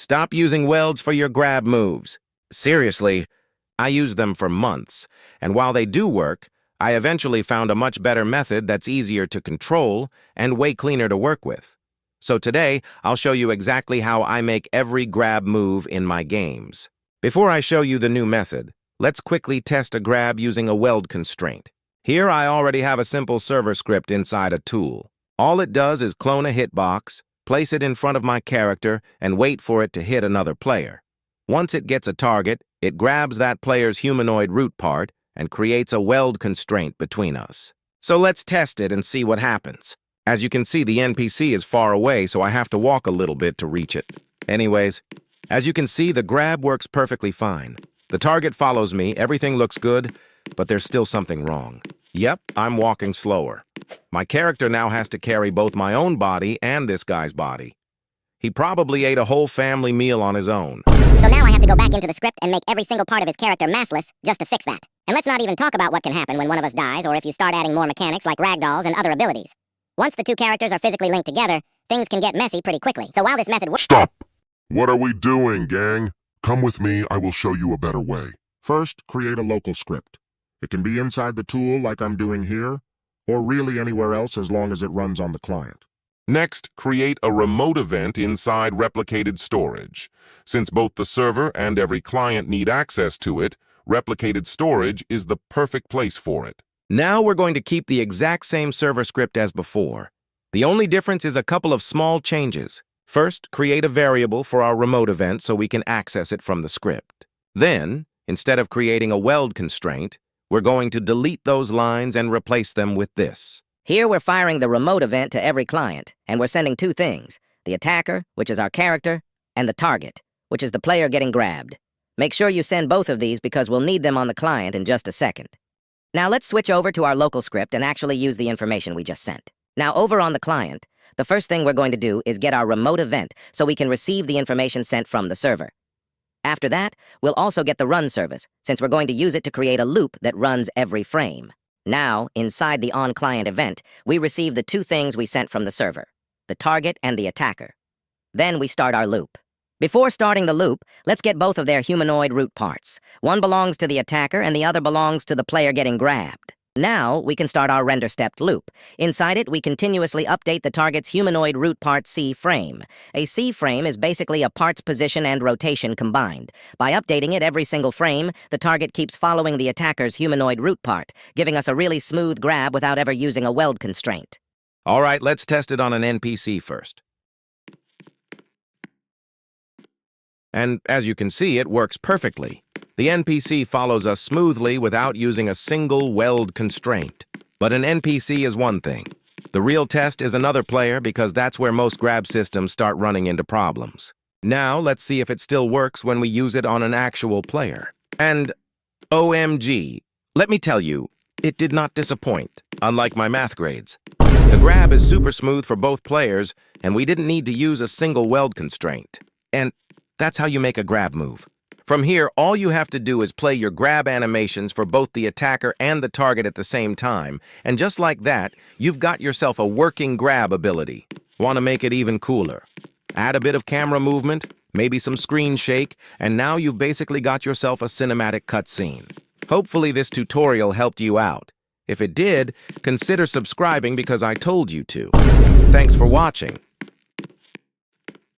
Stop using welds for your grab moves. Seriously, I used them for months, and while they do work, I eventually found a much better method that's easier to control and way cleaner to work with. So today, I'll show you exactly how I make every grab move in my games. Before I show you the new method, let's quickly test a grab using a weld constraint. Here I already have a simple server script inside a tool. All it does is clone a hitbox, place it in front of my character, and wait for it to hit another player. Once it gets a target, it grabs that player's humanoid root part and creates a weld constraint between us. So let's test it and see what happens. As you can see, the NPC is far away, so I have to walk a little bit to reach it. Anyways, as you can see, the grab works perfectly fine. The target follows me, everything looks good, but there's still something wrong. Yep, I'm walking slower. My character now has to carry both my own body and this guy's body. He probably ate a whole family meal on his own. So now I have to go back into the script and make every single part of his character massless just to fix that. And let's not even talk about what can happen when one of us dies or if you start adding more mechanics like ragdolls and other abilities. Once the two characters are physically linked together, things can get messy pretty quickly. So while this method works— Stop! What are we doing, gang? Come with me, I will show you a better way. First, create a local script. It can be inside the tool like I'm doing here, or really anywhere else as long as it runs on the client. Next, create a remote event inside replicated storage. Since both the server and every client need access to it, replicated storage is the perfect place for it. Now we're going to keep the exact same server script as before. The only difference is a couple of small changes. First, create a variable for our remote event so we can access it from the script. Then, instead of creating a weld constraint, we're going to delete those lines and replace them with this. Here we're firing the remote event to every client, and we're sending two things: the attacker, which is our character, and the target, which is the player getting grabbed. Make sure you send both of these because we'll need them on the client in just a second. Now let's switch over to our local script and actually use the information we just sent. Now over on the client, the first thing we're going to do is get our remote event so we can receive the information sent from the server. After that, we'll also get the run service, since we're going to use it to create a loop that runs every frame. Now, inside the on-client event, we receive the two things we sent from the server: the target and the attacker. Then we start our loop. Before starting the loop, let's get both of their humanoid root parts. One belongs to the attacker and the other belongs to the player getting grabbed. Now, we can start our render-stepped loop. Inside it, we continuously update the target's humanoid root part C-frame. A C-frame is basically a part's position and rotation combined. By updating it every single frame, the target keeps following the attacker's humanoid root part, giving us a really smooth grab without ever using a weld constraint. All right, let's test it on an NPC first. And as you can see, it works perfectly. The NPC follows us smoothly without using a single weld constraint. But an NPC is one thing. The real test is another player because that's where most grab systems start running into problems. Now, let's see if it still works when we use it on an actual player. And OMG, let me tell you, it did not disappoint, unlike my math grades. The grab is super smooth for both players, and we didn't need to use a single weld constraint. And that's how you make a grab move. From here, all you have to do is play your grab animations for both the attacker and the target at the same time, and just like that, you've got yourself a working grab ability. Want to make it even cooler? Add a bit of camera movement, maybe some screen shake, and now you've basically got yourself a cinematic cutscene. Hopefully this tutorial helped you out. If it did, consider subscribing because I told you to. Thanks for watching.